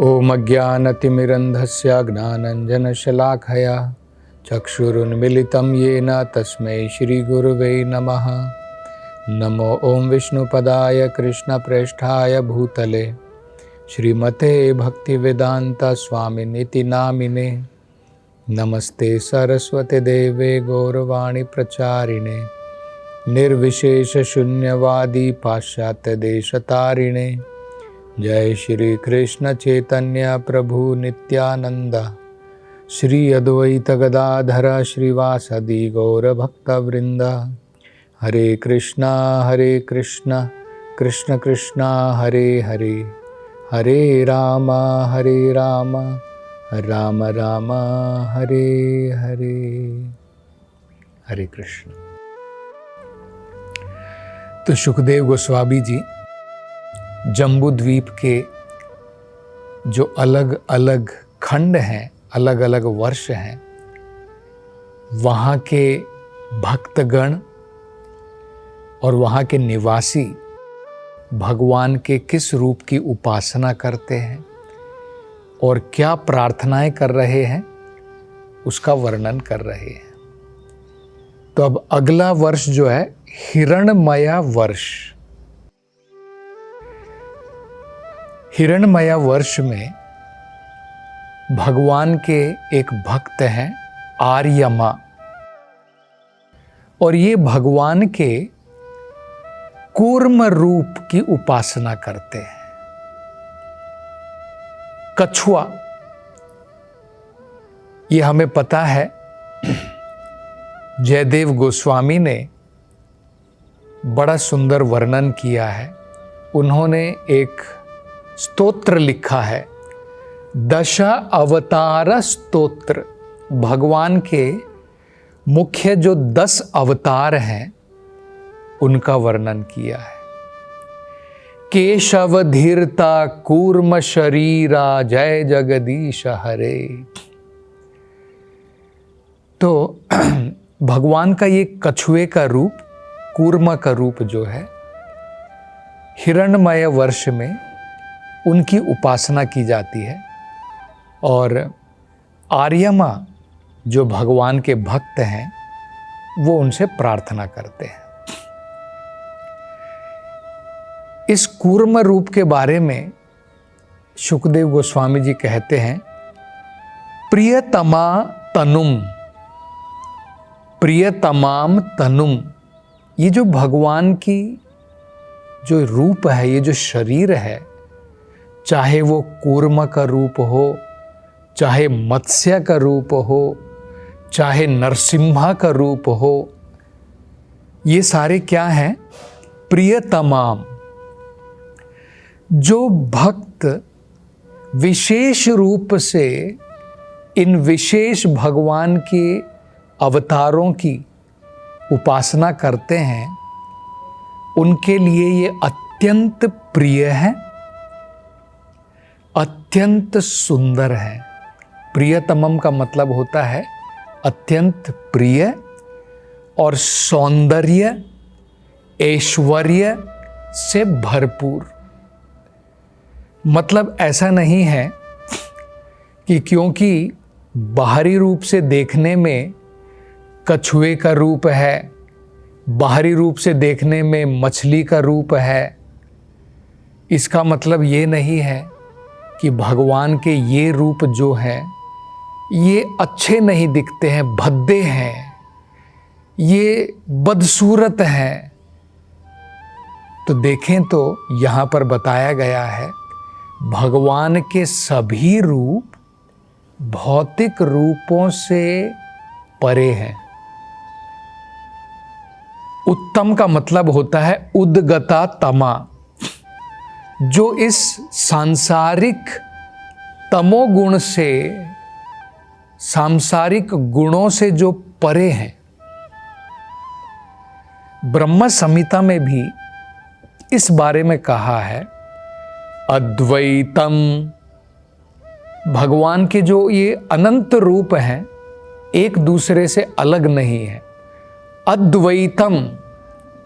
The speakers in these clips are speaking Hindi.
ओम अज्ञानतिमिरन्धस्य ज्ञानाञ्जनशलाकया चक्षुरुन्मिलितं येन तस्मै श्रीगुरुवे नमः। नमो ओम विष्णुपदाय कृष्णप्रेष्ठाय भूतले श्रीमते भक्तिवेदांत स्वामिनिति नामिने। नमस्ते सरस्वती देवे गौरवाणी प्रचारिणे निर्विशेष शून्यवादी पाश्चात्य देशतारिणे। जय श्री कृष्ण चैतन्य प्रभु नित्यानंद श्री अद्वैत गदाधर श्रीवासदि गौर भक्तवृंद। हरे कृष्णा कृष्ण कृष्णा हरे हरे, हरे राम राम राम हरे हरे। हरे कृष्ण। तो सुखदेव गोस्वामी जी जम्बू द्वीप के जो अलग अलग खंड हैं, अलग अलग वर्ष हैं, वहाँ के भक्तगण और वहाँ के निवासी भगवान के किस रूप की उपासना करते हैं और क्या प्रार्थनाएं कर रहे हैं उसका वर्णन कर रहे हैं। तो अब अगला वर्ष जो है हिरण्मया वर्ष। हिरण्मया वर्ष में भगवान के एक भक्त हैं आर्यमा, और ये भगवान के कूर्म रूप की उपासना करते हैं। कछुआ, ये हमें पता है, जयदेव गोस्वामी ने बड़ा सुंदर वर्णन किया है। उन्होंने एक स्तोत्र लिखा है, दश अवतार स्तोत्र। भगवान के मुख्य जो 10 अवतार हैं उनका वर्णन किया है। केशव धीरता कूर्म शरीरा जय जगदीश हरे। तो भगवान का ये कछुए का रूप, कूर्म का रूप जो है, हिरण्मय वर्ष में उनकी उपासना की जाती है। और आर्यमा जो भगवान के भक्त हैं वो उनसे प्रार्थना करते हैं। इस कूर्म रूप के बारे में सुखदेव गोस्वामी जी कहते हैं, प्रियतमा तनुम, प्रियतमाम तनुम। ये जो भगवान की जो रूप है, ये जो शरीर है, चाहे वो कूर्म का रूप हो, चाहे मत्स्य का रूप हो, चाहे नरसिम्हा का रूप हो, ये सारे क्या हैं? प्रियतमाम। जो भक्त विशेष रूप से इन विशेष भगवान के अवतारों की उपासना करते हैं, उनके लिए ये अत्यंत प्रिय है, अत्यंत सुंदर है। प्रियतमम का मतलब होता है अत्यंत प्रिय और सौंदर्य ऐश्वर्य से भरपूर। मतलब ऐसा नहीं है कि क्योंकि बाहरी रूप से देखने में कछुए का रूप है, बाहरी रूप से देखने में मछली का रूप है, इसका मतलब ये नहीं है कि भगवान के ये रूप जो है ये अच्छे नहीं दिखते हैं, भद्दे हैं, ये बदसूरत हैं। तो देखें तो यहाँ पर बताया गया है, भगवान के सभी रूप भौतिक रूपों से परे हैं। उत्तम का मतलब होता है उद्गता तमा, जो इस सांसारिक तमोगुण से, सांसारिक गुणों से जो परे हैं। ब्रह्म संहिता में भी इस बारे में कहा है, अद्वैतम। भगवान के जो ये अनंत रूप हैं एक दूसरे से अलग नहीं है। अद्वैतम,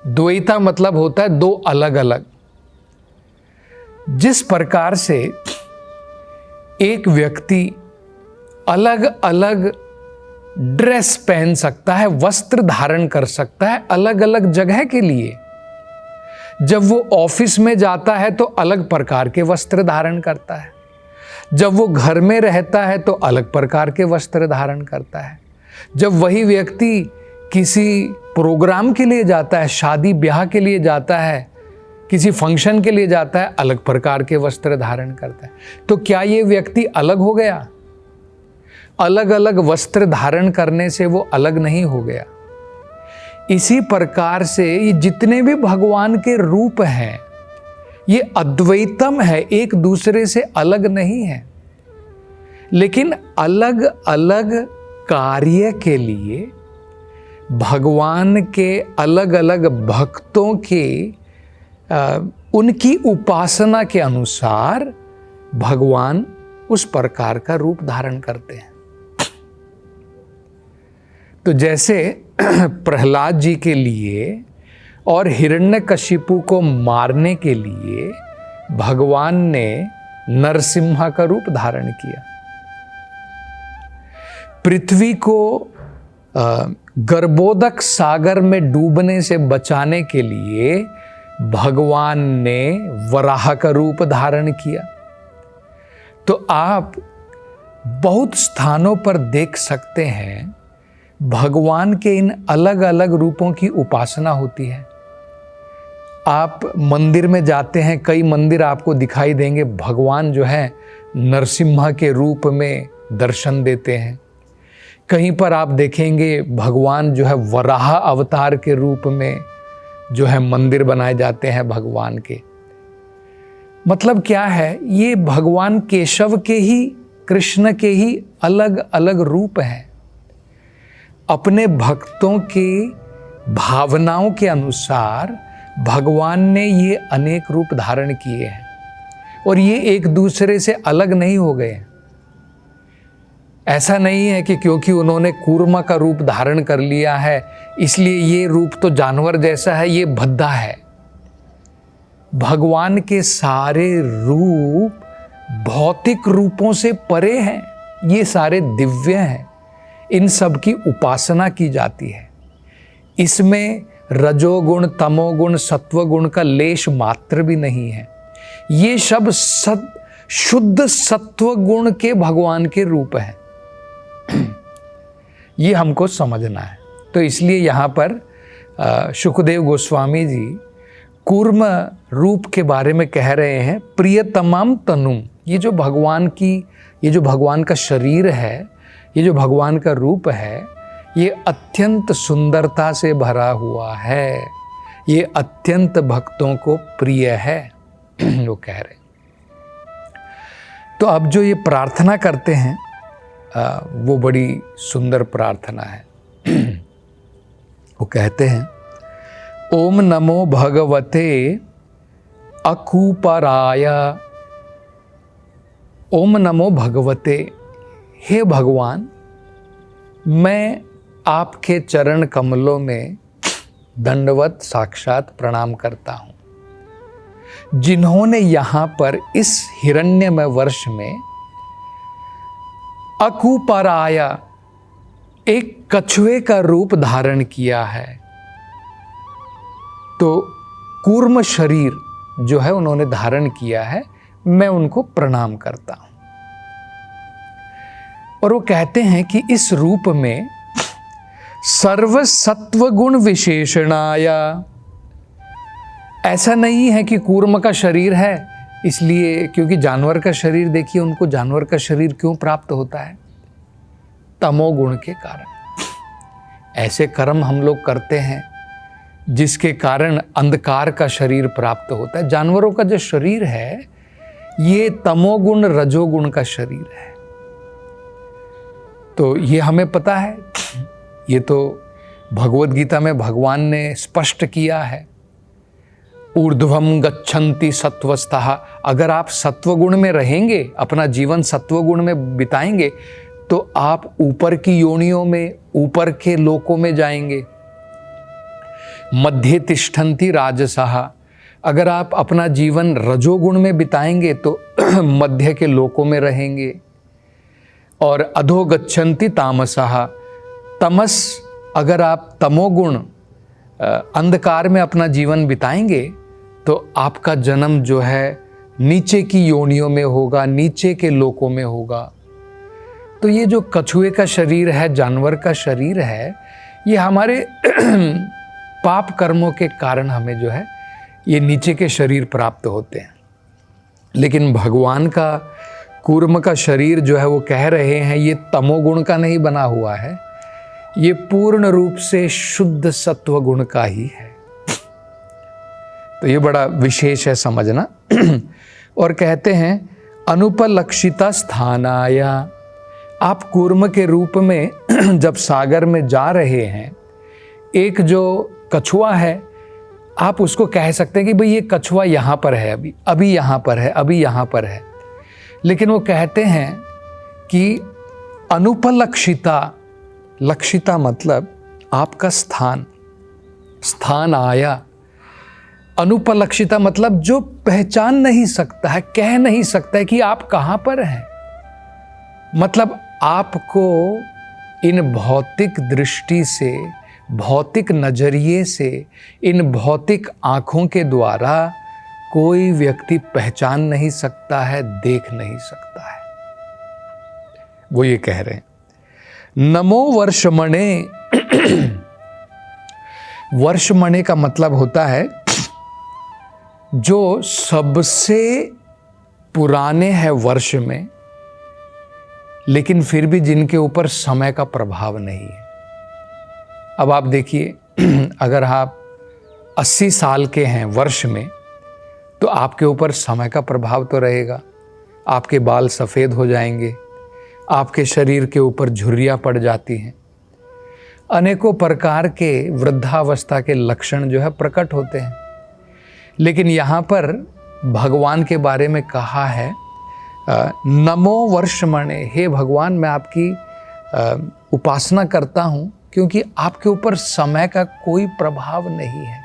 द्वैता मतलब होता है दो अलग अलग। जिस प्रकार से एक व्यक्ति अलग अलग ड्रेस पहन सकता है, वस्त्र धारण कर सकता है अलग अलग जगह के लिए। जब वो ऑफिस में जाता है तो अलग प्रकार के वस्त्र धारण करता है, जब वो घर में रहता है तो अलग प्रकार के वस्त्र धारण करता है, जब वही व्यक्ति किसी प्रोग्राम के लिए जाता है, शादी ब्याह के लिए जाता है, किसी फंक्शन के लिए जाता है, अलग प्रकार के वस्त्र धारण करता है। तो क्या ये व्यक्ति अलग हो गया? अलग अलग वस्त्र धारण करने से वो अलग नहीं हो गया। इसी प्रकार से ये जितने भी भगवान के रूप हैं ये अद्वैतम है, एक दूसरे से अलग नहीं है, लेकिन अलग अलग कार्य के लिए भगवान के अलग अलग भक्तों के उनकी उपासना के अनुसार भगवान उस प्रकार का रूप धारण करते हैं। तो जैसे प्रहलाद जी के लिए और हिरण्यकशिपु को मारने के लिए भगवान ने नरसिम्हा का रूप धारण किया। पृथ्वी को गर्भोदक सागर में डूबने से बचाने के लिए भगवान ने वराह का रूप धारण किया। तो आप बहुत स्थानों पर देख सकते हैं भगवान के इन अलग अलग रूपों की उपासना होती है। आप मंदिर में जाते हैं, कई मंदिर आपको दिखाई देंगे भगवान जो है नरसिम्हा के रूप में दर्शन देते हैं। कहीं पर आप देखेंगे भगवान जो है वराह अवतार के रूप में जो है मंदिर बनाए जाते हैं भगवान के। मतलब क्या है, ये भगवान केशव के ही, कृष्ण के ही अलग अलग रूप हैं। अपने भक्तों की भावनाओं के अनुसार भगवान ने ये अनेक रूप धारण किए हैं और ये एक दूसरे से अलग नहीं हो गए। ऐसा नहीं है कि क्योंकि उन्होंने कूर्मा का रूप धारण कर लिया है इसलिए ये रूप तो जानवर जैसा है, ये भद्दा है। भगवान के सारे रूप भौतिक रूपों से परे हैं, ये सारे दिव्य हैं, इन सब की उपासना की जाती है। इसमें रजोगुण, तमोगुण, सत्वगुण का लेश मात्र भी नहीं है। ये सब शुद्ध सत्व गुण के भगवान के रूप हैं। ये हमको समझना है। तो इसलिए यहाँ पर शुकदेव गोस्वामी जी कूर्म रूप के बारे में कह रहे हैं, प्रियतमम तनुम। ये जो भगवान का शरीर है, ये जो भगवान का रूप है, ये अत्यंत सुंदरता से भरा हुआ है, ये अत्यंत भक्तों को प्रिय है। वो कह रहे। तो अब जो ये प्रार्थना करते हैं वो बड़ी सुंदर प्रार्थना है। वो कहते हैं, ओम नमो भगवते अकूपराय। ओम नमो भगवते, हे भगवान, मैं आपके चरण कमलों में दंडवत साक्षात प्रणाम करता हूं, जिन्होंने यहाँ पर इस हिरण्यमय वर्ष में अकूपराया एक कछुए का रूप धारण किया है। तो कूर्म शरीर जो है उन्होंने धारण किया है, मैं उनको प्रणाम करता हूं। और वो कहते हैं कि इस रूप में सर्व सत्व गुण विशेषणाया। ऐसा नहीं है कि कूर्म का शरीर है इसलिए, क्योंकि जानवर का शरीर देखिए, उनको जानवर का शरीर क्यों प्राप्त होता है? तमोगुण के कारण। ऐसे कर्म हम लोग करते हैं जिसके कारण अंधकार का शरीर प्राप्त होता है। जानवरों का जो शरीर है ये तमोगुण रजोगुण का शरीर है। तो ये हमें पता है, ये तो भगवद गीता में भगवान ने स्पष्ट किया है। ऊर्ध्वम गच्छन्ति सत्वस्थः। अगर आप सत्वगुण में रहेंगे, अपना जीवन सत्वगुण में बिताएंगे, तो आप ऊपर की योनियों में, ऊपर के लोकों में जाएंगे। मध्य तिष्ठन्ति राजसः। अगर आप अपना जीवन रजोगुण में बिताएंगे तो मध्य के लोकों में रहेंगे। और अधो गच्छन्ति तामसः, तमस अगर आप तमोगुण अंधकार में अपना जीवन बिताएंगे तो आपका जन्म जो है नीचे की योनियों में होगा, नीचे के लोकों में होगा। तो ये जो कछुए का शरीर है, जानवर का शरीर है, ये हमारे पाप कर्मों के कारण हमें जो है ये नीचे के शरीर प्राप्त होते हैं। लेकिन भगवान का कूर्म का शरीर जो है वो कह रहे हैं ये तमोगुण का नहीं बना हुआ है, ये पूर्ण रूप से शुद्ध सत्व गुण का ही है। तो ये बड़ा विशेष है समझना। और कहते हैं अनुपलक्षिता स्थानाया, आप कूर्म के रूप में जब सागर में जा रहे हैं, एक जो कछुआ है आप उसको कह सकते हैं कि भाई ये कछुआ यहाँ पर है, अभी यहाँ पर है, अभी यहाँ पर है। लेकिन वो कहते हैं कि अनुपलक्षिता, लक्षिता मतलब आपका स्थान, स्थान आया। अनुपलक्षिता मतलब जो पहचान नहीं सकता है, कह नहीं सकता है कि आप कहाँ पर हैं। मतलब आपको इन भौतिक दृष्टि से, भौतिक नजरिए से, इन भौतिक आँखों के द्वारा कोई व्यक्ति पहचान नहीं सकता है, देख नहीं सकता है। वो ये कह रहे हैं नमो वर्षमणे। वर्षमणे का मतलब होता है जो सबसे पुराने हैं वर्ष में, लेकिन फिर भी जिनके ऊपर समय का प्रभाव नहीं है। अब आप देखिए अगर आप 80 साल के हैं वर्ष में तो आपके ऊपर समय का प्रभाव तो रहेगा। आपके बाल सफ़ेद हो जाएंगे, आपके शरीर के ऊपर झुर्रियाँ पड़ जाती हैं, अनेकों प्रकार के वृद्धावस्था के लक्षण जो है प्रकट होते हैं। लेकिन यहाँ पर भगवान के बारे में कहा है नमो वर्षमणे, हे भगवान मैं आपकी उपासना करता हूँ क्योंकि आपके ऊपर समय का कोई प्रभाव नहीं है।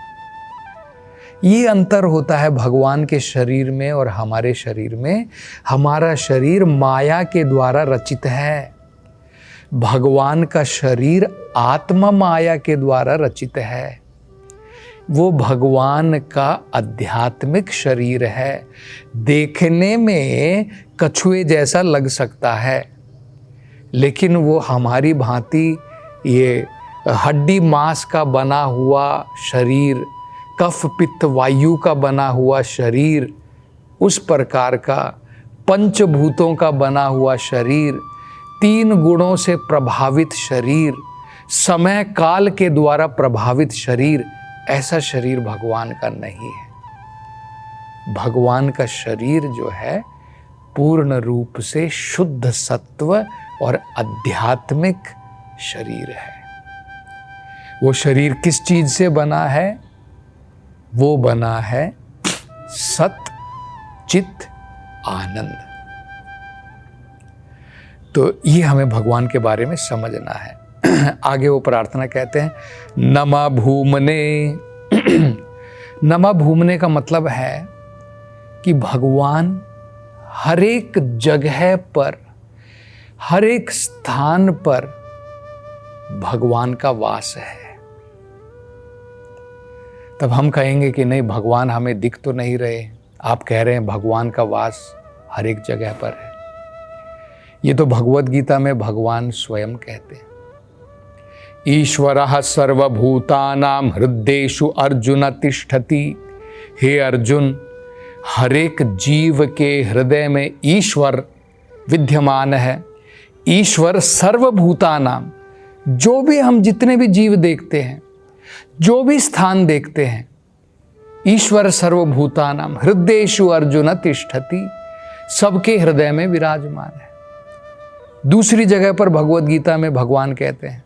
ये अंतर होता है भगवान के शरीर में और हमारे शरीर में। हमारा शरीर माया के द्वारा रचित है, भगवान का शरीर आत्मा माया के द्वारा रचित है। वो भगवान का आध्यात्मिक शरीर है। देखने में कछुए जैसा लग सकता है, लेकिन वो हमारी भांति ये हड्डी मांस का बना हुआ शरीर, कफ पित्त वायु का बना हुआ शरीर, उस प्रकार का पंचभूतों का बना हुआ शरीर, 3 गुणों से प्रभावित शरीर, समय काल के द्वारा प्रभावित शरीर, ऐसा शरीर भगवान का नहीं है। भगवान का शरीर जो है पूर्ण रूप से शुद्ध सत्व और आध्यात्मिक शरीर है। वो शरीर किस चीज से बना है? वो बना है सत चित आनंद। तो ये हमें भगवान के बारे में समझना है। आगे वो प्रार्थना कहते हैं नमा भूमने। नमा भूमने का मतलब है कि भगवान हर एक जगह पर, हर एक स्थान पर भगवान का वास है। तब हम कहेंगे कि नहीं, भगवान हमें दिख तो नहीं रहे। आप कह रहे हैं भगवान का वास हर एक जगह पर है। ये तो भगवद गीता में भगवान स्वयं कहते हैं। ईश्वरः सर्वभूतानां हृद्देषु अर्जुन तिष्ठति। हे अर्जुन, हर एक जीव के हृदय में ईश्वर विद्यमान है। ईश्वर सर्वभूतानां, जो भी हम जितने भी जीव देखते हैं, जो भी स्थान देखते हैं, ईश्वर सर्वभूतानां हृद्देषु अर्जुन तिष्ठति, सबके हृदय में विराजमान है। दूसरी जगह पर भगवद गीता में भगवान कहते हैं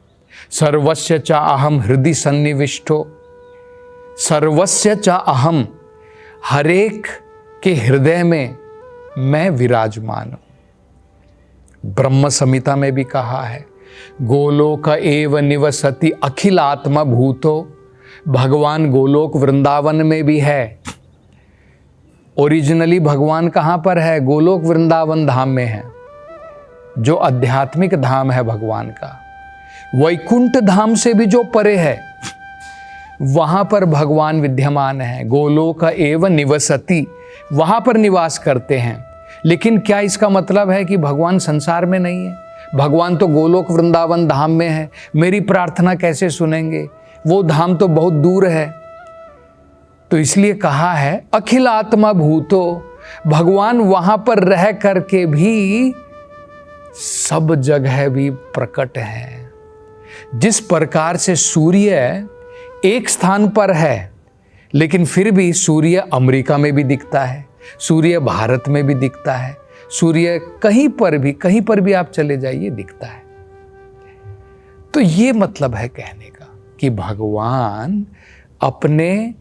सर्वस्य च अहम हृदि सन्निविष्टो। सर्वस्य च अहम, हरेक के हृदय में मैं विराजमान हूं। ब्रह्म संहिता में भी कहा है गोलोक एव निवसति अखिल आत्मा भूतो। भगवान गोलोक वृंदावन में भी है, ओरिजिनली भगवान कहाँ पर है? गोलोक वृंदावन धाम में है, जो आध्यात्मिक धाम है भगवान का। वैकुंठ धाम से भी जो परे है, वहां पर भगवान विद्यमान है। गोलोक एव निवसति, वहां पर निवास करते हैं। लेकिन क्या इसका मतलब है कि भगवान संसार में नहीं है? भगवान तो गोलोक वृंदावन धाम में है, मेरी प्रार्थना कैसे सुनेंगे? वो धाम तो बहुत दूर है। तो इसलिए कहा है अखिल आत्मा भूतो, भगवान वहां पर रह करके भी सब जगह भी प्रकट है। जिस प्रकार से सूर्य एक स्थान पर है, लेकिन फिर भी सूर्य अमेरिका में भी दिखता है, सूर्य भारत में भी दिखता है, सूर्य कहीं पर भी आप चले जाइए दिखता है। तो ये मतलब है कहने का कि भगवान अपने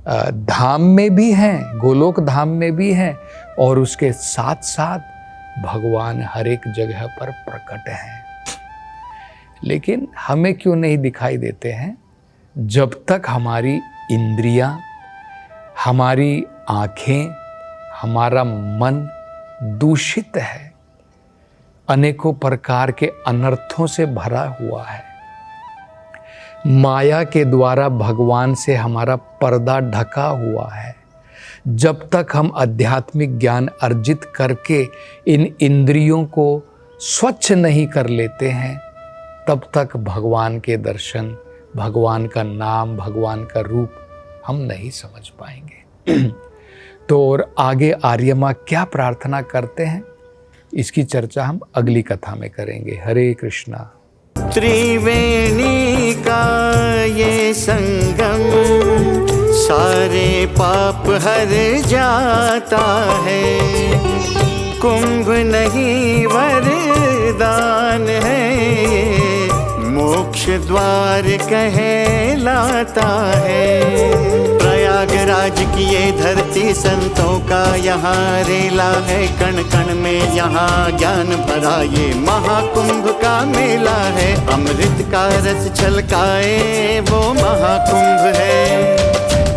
धाम में भी हैं, गोलोक धाम में भी हैं, और उसके साथ साथ भगवान हर एक जगह पर प्रकट हैं। लेकिन हमें क्यों नहीं दिखाई देते हैं? जब तक हमारी इंद्रियां, हमारी आँखें, हमारा मन दूषित है, अनेकों प्रकार के अनर्थों से भरा हुआ है, माया के द्वारा भगवान से हमारा पर्दा ढका हुआ है, जब तक हम आध्यात्मिक ज्ञान अर्जित करके इन इंद्रियों को स्वच्छ नहीं कर लेते हैं, तब तक भगवान के दर्शन, भगवान का नाम, भगवान का रूप हम नहीं समझ पाएंगे। तो और आगे आर्यमा क्या प्रार्थना करते हैं, इसकी चर्चा हम अगली कथा में करेंगे। हरे कृष्णा। त्रिवेणी का ये संगम सारे पाप हर जाता है, कुंभ नहीं वरदान है, मोक्ष द्वार कहलाता है। प्रयागराज की ये धरती संतों का यहाँ रेला है, कण कण में यहाँ ज्ञान भरा ये महाकुंभ का मेला है। अमृत का रस छलकाए वो महाकुंभ है,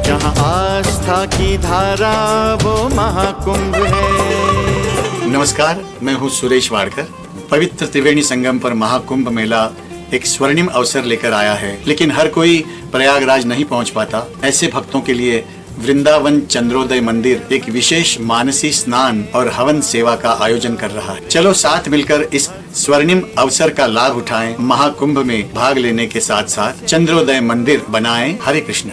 जहाँ आस्था की धारा वो महाकुंभ है। नमस्कार, मैं हूँ सुरेश वाडकर। पवित्र त्रिवेणी संगम पर महाकुंभ मेला एक स्वर्णिम अवसर लेकर आया है, लेकिन हर कोई प्रयागराज नहीं पहुंच पाता। ऐसे भक्तों के लिए वृंदावन चंद्रोदय मंदिर एक विशेष मानसी स्नान और हवन सेवा का आयोजन कर रहा है। चलो साथ मिलकर इस स्वर्णिम अवसर का लाभ उठाएं, महाकुंभ में भाग लेने के साथ साथ चंद्रोदय मंदिर बनाएं। हरे कृष्ण।